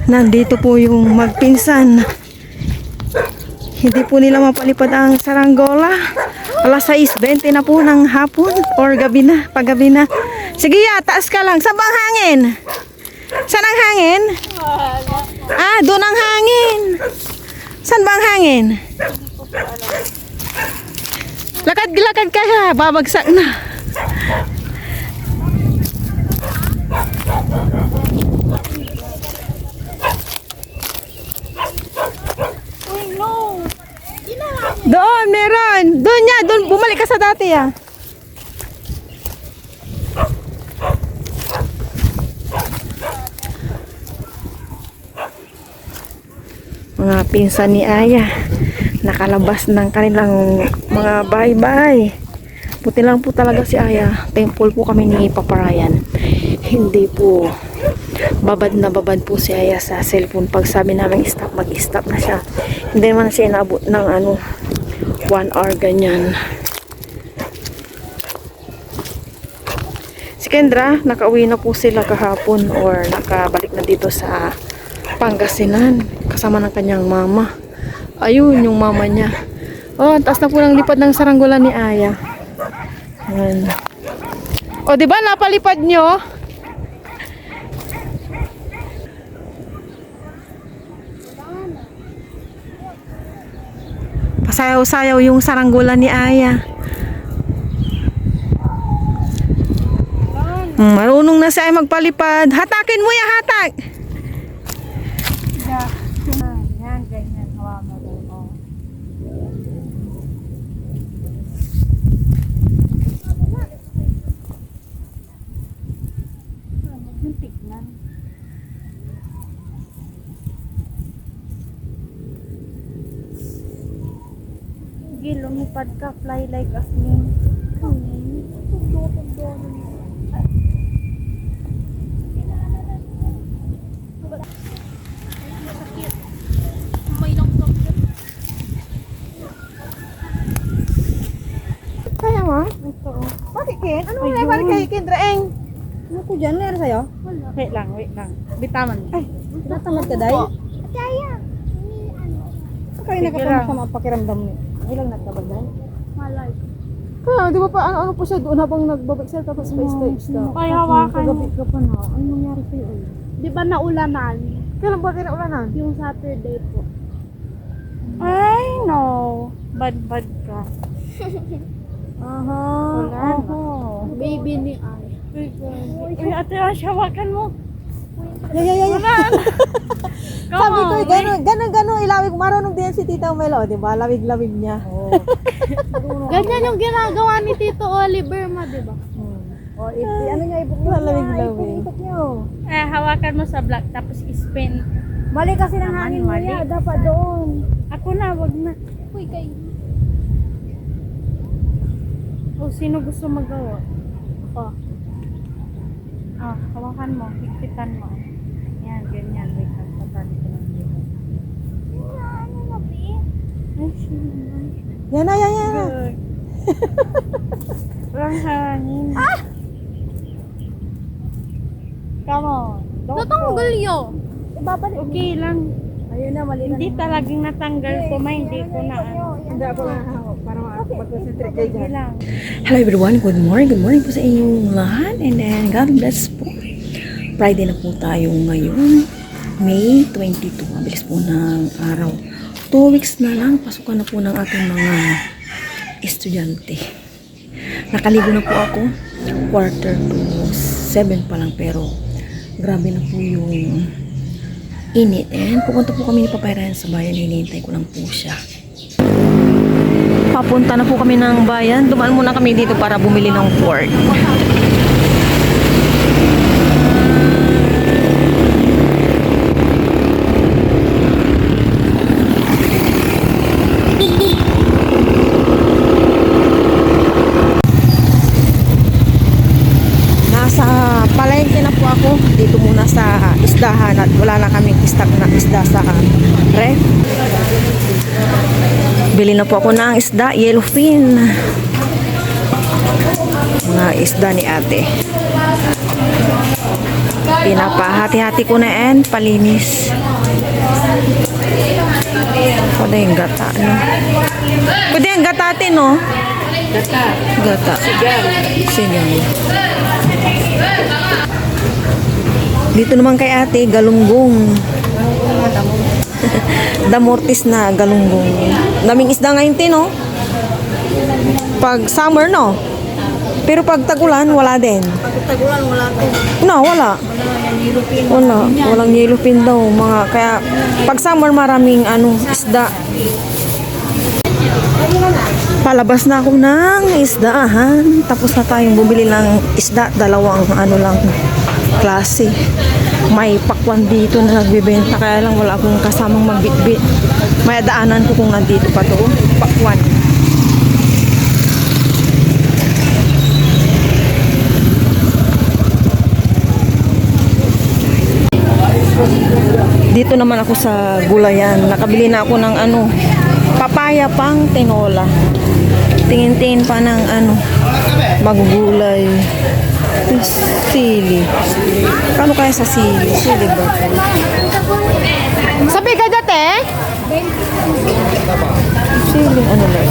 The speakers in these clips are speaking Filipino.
Nandito po yung magpinsan. Hindi po nila mapalipad ang saranggola. Alas 6:20 na po ng hapon or gabi na, paggabi na. Sige ya, taas ka lang. Saan bang hangin? Saan ang hangin? Ah, doon ang hangin. Saan bang hangin? Lakad-lakad ka ha, babagsak na. Doon, meron. Doon niya, doon. Bumalik ka sa dati ah. Mga pinsan ni Aya. Nakalabas ng kanilang mga bahay-bahay. Puti lang po talaga si Aya. Temple po kami ni Papa Ryan. Hindi po babad na babad po si Aya sa cellphone. Pag sabi namin stop, mag-stop na siya. Hindi naman siya inaabot ng 1 hour ganyan. Si Kendra, nakauwi na po sila kahapon or nakabalik na dito sa Pangasinan kasama ng kanyang mama. Ayun, yung mama niya. Oh, ang taas na po ng lipad ng saranggola ni Aya. Ayan. O, diba napalipad nyo? Pasayaw-sayaw yung saranggola ni Aya. Marunong na siya magpalipad. Hatakin mo ya, hatak! Yan, ganyan. Hawa mo doon. Oh. Yung tignan. Sige, lumipad ka. Fly like a snake. Kaya mo? Ito. Bakit Ken? Ano mo na balik kay Kendra Eng? Ano ko dyan? Meron sa'yo? Wala. Wait lang. Bitaman. Ay, Tinatamad ka dahil? Kaya. Kaya Sige lang. nakasama pakiramdam mo. Ilang nagtabag dahil? Malay. kaya di ba pa ano po siya doon habang nagbabagsil tapos pa stop. Kaya hawakan mo. Kagabi ka pa na. Ano nangyari sa'yo? Di ba naulanan? Kailan ba kinaulanan? Yung Saturday po. Ay, no. Bad ka. Aha. Wala na. Baby ni Ay. Uy, ate, hawakan mo. Yeah. Come Sabi ko, on. gano'n, ilawig. Marunong din si Tita Melo, di ba? Lawig-lawig niya. Ganyan yung ginagawa ni Tito Oliver mo, di ba? O, ano niya, ibok niya. Lawig-lawig. Ibok niyo. Hawakan mo sa black, tapos spin. Mali kasi ng Naman, hangin mo mali. niya. Dapat doon. Ako na, wag na. Uy, kayo. O, sino gusto magawa? Ako. Hawakan mo. Higpitan mo. Yan, ganyan. Wait, tatali ko lang dito. Ano na, Bi? Ay, sino. Yan na. Good. Walang hangin. Come on. Natanggal yun. Ibabalik. Okay lang. Ayun na, mali na. Hindi talagang natanggal ko. Hindi ko na ano. Hindi ako na para mag-concentrate kayo Sige dyan. lang. Hello everyone, good morning. Good morning po sa inyong lahat. And then, God bless po. Friday na po tayo ngayon. May 22. Mabilis po ng araw. 2 weeks na lang. Pasukan na po ng ating mga estudyante. Nakaligo na po ako. 6:45 pa lang. Pero, grabe na po yung init. And pupunta po kami ni Papa Ryan sa bayan. Hinihintay ko lang po siya. Papunta na po kami ng bayan. Dumaan muna kami dito para bumili ng pork. Nasa palengke na po ako. Dito muna sa isdahan at wala na kaming stock na isda sa ref. Bili na po ako ng isda, yellowfin. Mga isda ni ate. Pinapahati-hati ko na and palinis. Pwede yung gata, no? Pwede yung gatatin, no? Gata. Sigang. Dito naman kay ate, galunggong. Damortis na galunggong. Daming isda ngayon, no? Pag summer, no? Pero pag tagulan, wala din. Pag tagulan, wala to. No, wala. Wala. Walang yellowfin daw. Kaya pag summer, maraming isda. Palabas na ako ng isdaahan. Tapos na tayong bumili ng isda. Dalawang lang klase. May pakwan dito na nagbibenta. Kaya lang wala akong kasamang magbitbit. May daanan ko kung nandito pa to. Pakwan. Dito naman ako sa gulayan. Nakabili na ako ng papaya pang tinola. Tingin-tingin pa ng magugulay. Sili. Kano kaya sa sili? Sili ba? Sabi ka dati? Sili, lang?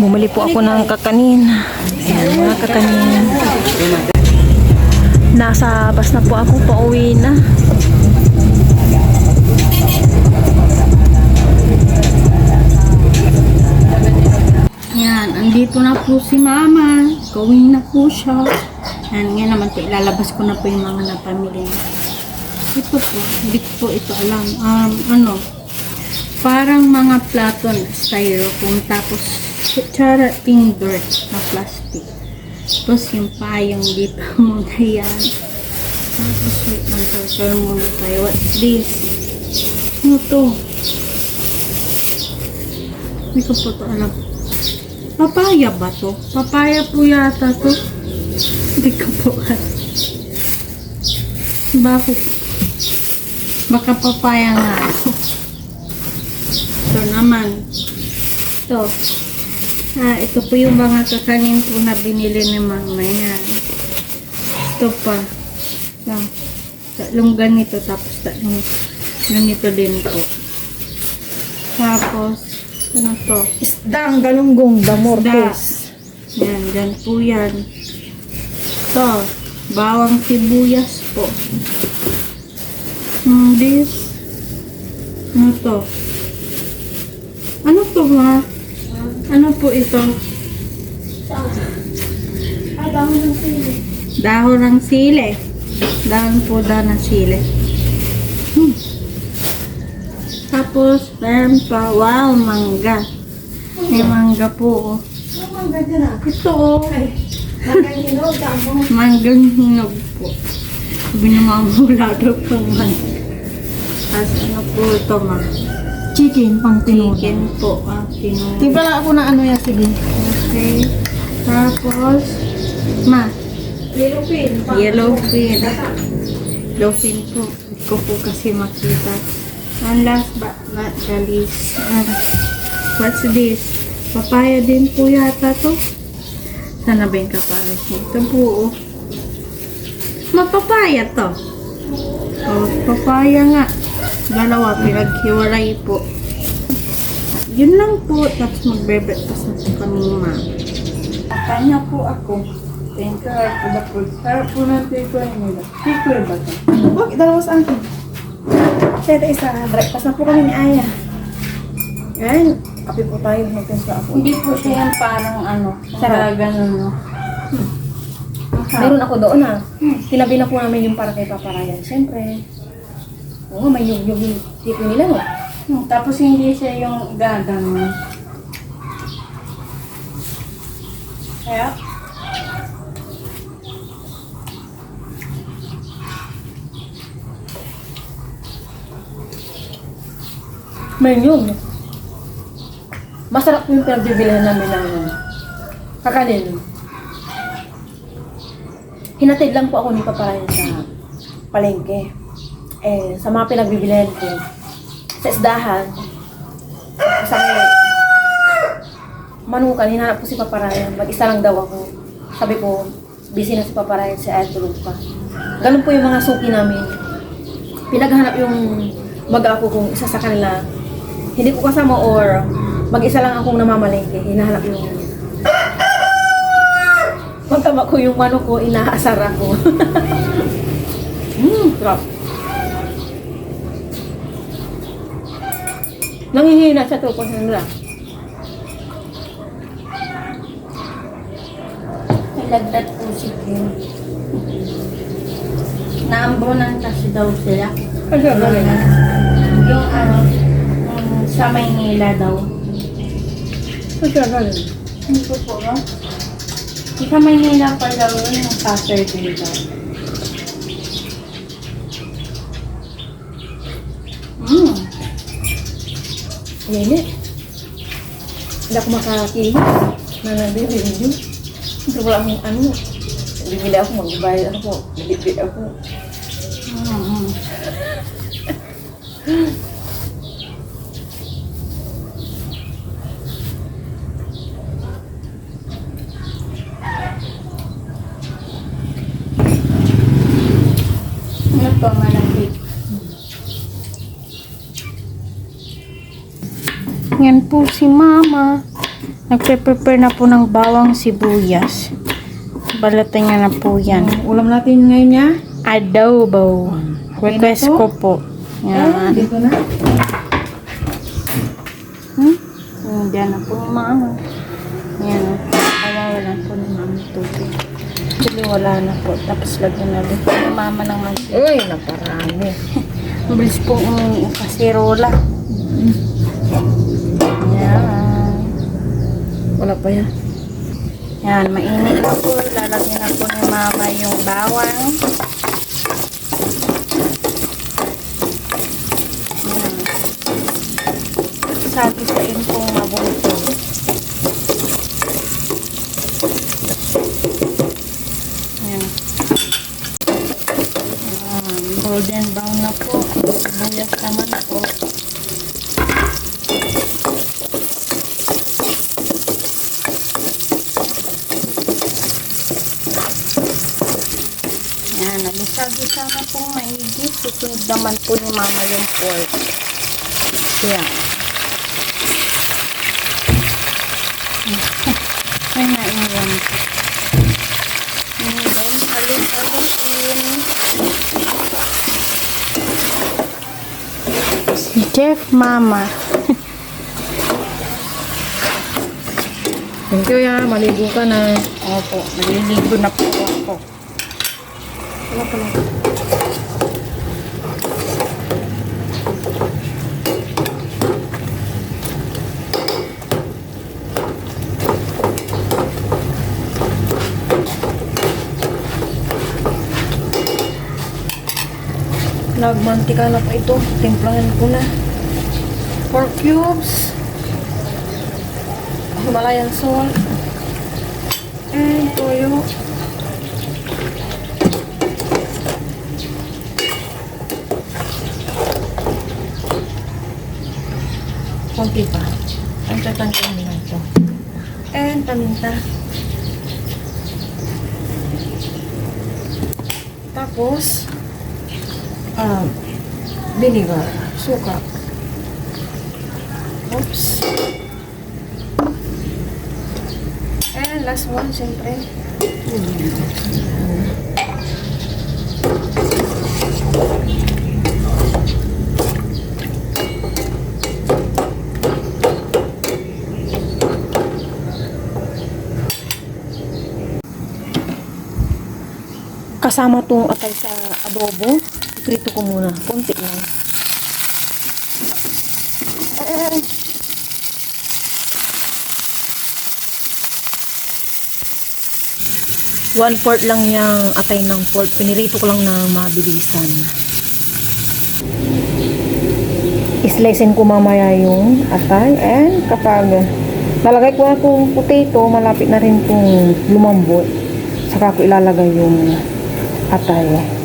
Bumili po ako ng kakanin. Ayan, mga kakanin. Nasa bus na po ako, pauwi na. Yan, andito na po si Mama. Going na po siya. Yan, ngayon naman po, ilalabas ko na po yung mga napamili. Ito po, hindi ko po ito alam. Parang mga plato na styrofoam, tapos kutsara dirt na plastic. Tapos yung payong dito muna yan. Tapos mag-circle muna tayo. What's this? Ano to? Hindi ko po ito alam. Papaya ba to? Papaya po yata to. Hindi ko po alam. Bakit? Baka papaya nga. Ito naman. Ito. Ito po yung mga kakanin po na binili ni Mama. Yan. Ito pa. Tatlong ganito. Tapos tatlong ganito din po. Tapos, ano to? Isdang galunggong, damortis. Yan, dyan po yan. Ito, bawang sibuyas po. This. Ano to? Ano to ma? Ano po ito? Dahon ng sili. Dahon ng sili. Dahon po ng sili. Tapos, meron pa, wow, mangga. May mangga po, oh. Ito, oh. Manggang hinog po. Binamamula daw pang mangga. Tapos, ano po ito, ma? Chicken, pang tinola. Chicken po, tinola. Timpla lang ako ng sige. Okay. Tapos, ma? Yellowfin. Yellowfin. Yellowfin po. Hindi ko po kasi makita. And last but not the least, what's this? Papaya din po yata to. Sana ba yung kapares niya? Ito po, oh. Mapapaya to. Oh, papaya nga. Dalawa, pinaghiwalay po. Yun lang po. Tapos magbe-breakfast na po kami, ma. Kanya po ako. Thank you for the food. Sarap po ng takeaway nila. Takeaway ba ito? Bakit dalawa sa akin? Ito isa, breakfast na po kami ni Aya. Yan, kape po tayo. Magpinsa ako. Hindi po siya yan parang Sarap. ganun, no? Meron ako doon Tinabi na po namin yung para kay Papa Ryan. Siyempre. Oo, may yung tipo nila, no? Tapos hindi siya yung gagano. Kaya? May yung. Masarap yung pinagbibilihan namin ng kakanin. Hinatid lang po ako ni Papa Ryan sa palengke. Sa mga pinagbibilihan ko, sa isdahan, sa manukan, hinanap ko si Papa Ryan. Mag-isa lang daw ako. Sabi ko, busy na si Paparayat si Aya tulog pa. Ganun po yung mga suki namin. Pinaghanap yung mag-ako kung isa sa kanila. Hindi ko kasama or mag-isa lang akong namamalengke. Hinahanap yung pagkama ko yung manok ko, inaasar ako. Sarap. Nangihina siya to kung nila. Nilagdat po si Kim. Naambunan kasi daw sila. Ano ba rin? Yung sa Maynila daw. Ano ba rin? Hindi ko po ba? Sa Maynila pa daw yun yung Saturday daw. Hindi. Hindi ako makakili. Nanabili. Hindi wala akong ano. Bibili ako, magbayad ako. Bibili ako. Ano to, malapit. Yan po si Mama. Nagpe-prepare na po ng bawang sibuyas. Balatan niya na po yan. Ulam natin ngayon niya. Adobo. Request ko po. Yan. Dito na. Diyan na po ni Mama. Yan. Wala po ni Mama tubig. Actually, wala na po. Tapos lagyan na din po ni Mama ng mantika. Uy, naparami. Mabilis pong kasirola. Yan. Wala pa yan. Yan, mainit na po. Lalagyan na po ni Mama yung bawang. Yan. Sabi-sabihin pong mabuti. Yan. Yan. Golden brown na po. Buyas naman po. Yan, nagisa-gisa na pong maigi. Susunod naman po ni Mama yung pork. Yan. May naiwan po. And then, halos-halusin. Si Chef Mama. Thank you ya. Maligo ka na. Opo, naliligo na po ako. Wala pala. Nagmantika na po ito. Timplahan ko na. 4 cubes. Himalayan salt. And toyo. Konti pa. Ang tatangkin nila ito. And paminta. Tapos, vinegar. Suka. Oops. And last one, siyempre. Kasama tong atay sa adobo. Iprito ko muna. Konti lang. One-fourth lang yung atay ng pork. Pinirito ko lang na mabilisan. Islicein ko mamaya yung atay. And kapag nalagay ko na itong potato, malapit na rin itong lumambot. Saka ko ilalagay yung atay.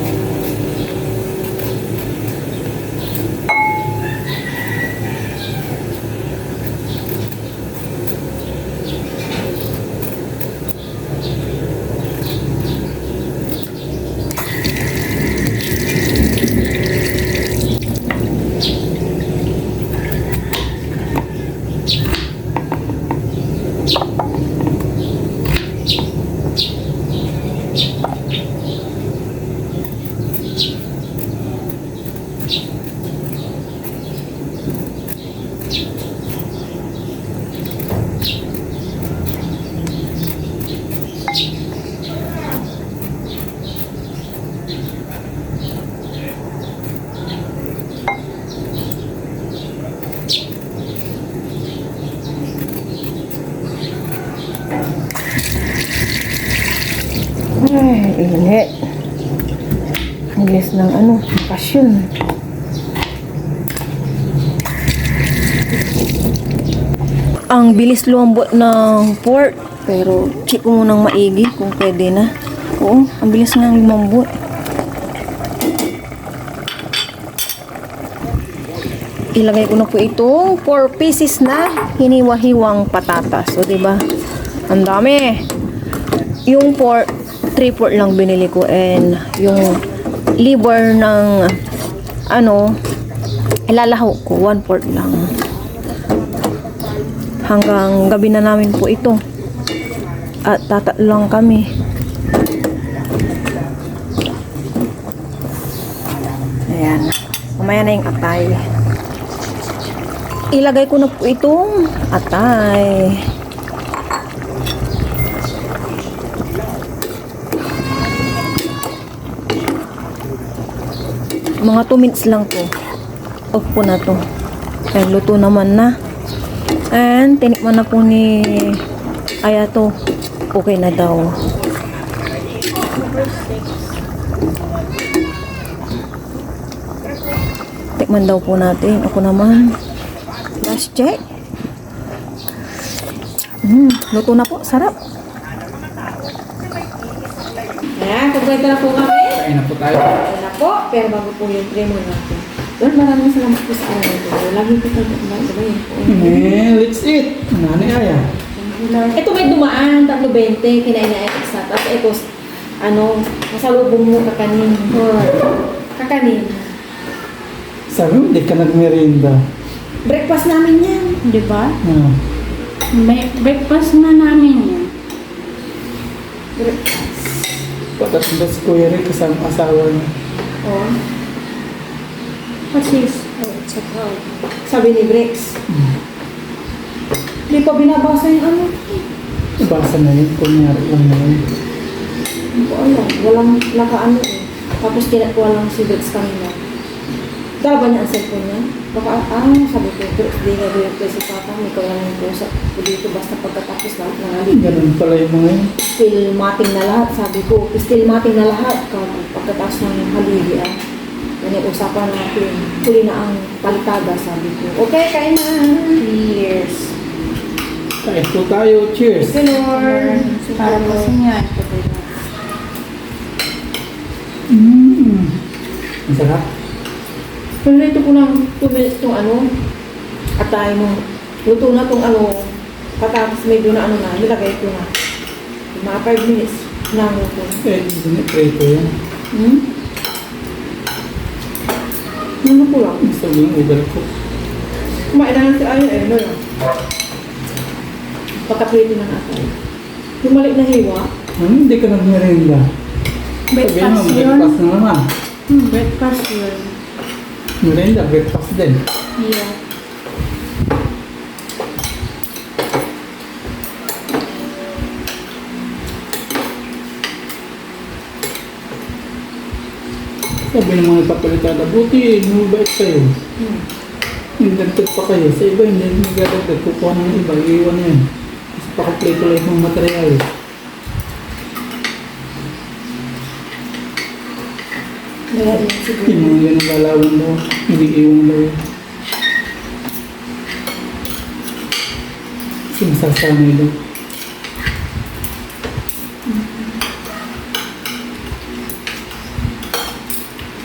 init. Ang bilis ng pasyon. Ang bilis lumambot ng pork. Pero check ko munang maigi kung pwede na. Oo, ang bilis nga lumambot. Ilagay ko na po itong 4 pieces na hiniwa-hiwang patatas. O, diba? Ang dami. Yung pork, 3/4 lang binili ko. And yung liver ng ilalahaw ko, 1/4 lang. Hanggang gabi na namin po ito. At tatlo lang kami. Ayan. Mamaya na yung atay. Ilagay ko na po itong atay. Mga 2 minutes lang to. Off ko na to. Nagluto naman na. And tinikman na po ni Aya to. Okay na daw. Tikman daw po natin. Ako naman. Last check. Luto na po. Sarap. Ayan, kumpleto na po kami. Kain na po tayo. Ayan na po. Pero bago po yung premo natin. Well, maraming salamat po sa araw ito. Lagi po tayo. Diba yun po? Let's eat. Nani Aya. Ito may dumaan, 3.20, kinain na isa. Tapos ito, masalubong mo kakanin. Kakanin. Sabi mo, di ka nagmerienda. Breakfast namin yan. Di ba? Ah. Breakfast na namin yan. Patas ba si Kuya Rick kasama asawa niya? Oh, Kasi, sabi ni Brex. Hindi pa binabasa yung Ibasa na yun, kunyari lang na yun. Hindi ko alam. Walang nakaano eh. Tapos tinakuha lang si Brex kanina. Dala ba niya ang cellphone niya? Baka, sabi ko, Brex, di na doon yung si Papa. Ikaw lang yung kusap ko dito. Basta pagkatapos lahat ng alin. Ganun pala yung mga yun. Still mating na lahat, sabi ko. Still mating na lahat. Pagkatapos ng haligi yan yung usapan natin. Huli na ang palitada, sabi ko. Okay, kain na. Cheers. Kain po tayo. Cheers! Lord. para po sa inyo. Ang sarap. Pero ito ko lang 2 minutes itong atay mo. Luto na itong patatas medyo na nilagay ko na. Mga 5 minutes na luto. Prito yan. Ano ko lang? Gusto mo yung overcook. Kumain na lang si Aya lang. Pagkaprito na atay. Yung maliit na hiwa, Hindi ka nagmerienda. Sabihin mo, Breakfast yun. breakfast na naman. Breakfast yun. Merienda, breakfast din. Yeah. Sabi ng mga papalitada, buti, mabait kayo. Nagdagdag pa kayo. Sa iba, hindi nagdagdag. Kukuha ng iba, iiwan na yan. Kasi pakaplito lang yung material. kaya yun siguro. Yung mga ganang galawan mo, hindi iwan lang yun. Kasi masasanay lang.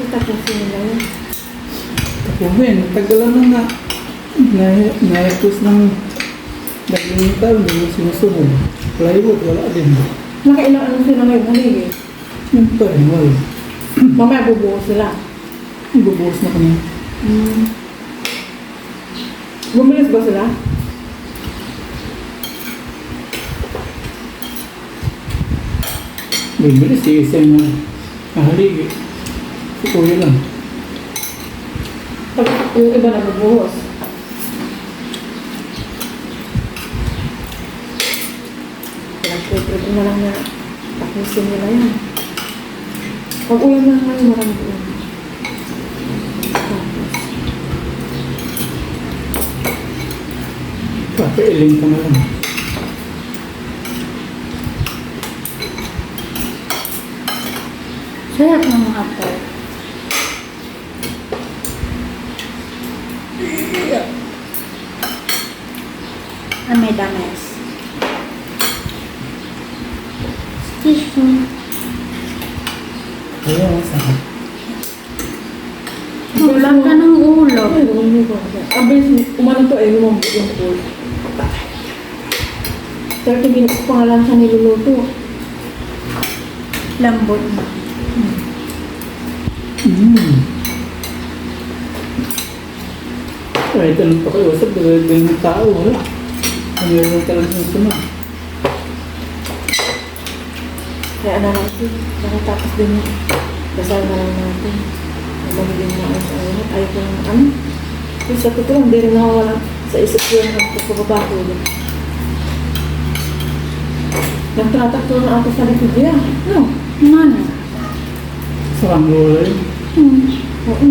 Tapusin nila yun. Tapuhin, natagalan na nga. Naipos ng dating taon, hindi mo sinusunod. Plywood, wala din. Nakailang sila ngayon haligi. Yun pa rin, wala. Mamaya bubuo sila. Bubuhos na kami. Bumilis ba sila? Bibilis, isa yung haligi. Si Kuya lang. Pag yung iba na bubuhos. Pinag-prepare na lang na tapusin nila yan. Pag ulam na naman, marami ulam. Tapos, Papailing ka na lang. Sarap ng mga apple. May dames. Tissue. Ayaw, masarap. Wala ka ng ulo. Abis, umano to ay lumambot yung pool. Pero tingin ko pa nga lang siya niluluto. Lambot na. Ay, tanong pa kayo. Sa bagay ng tao, wala. Ang meron talagang susunod. Kaya ano natin, nakatapos din yun. Dasal na lang natin. Magiging mga ayun. Ayaw ko ng ano. Yung sa totoo, hindi rin nakawala sa isip ko yung pagpapabako yun. Nagtratakto na ako sa likod niya. No? Ano? Sarang lola yun. Oo.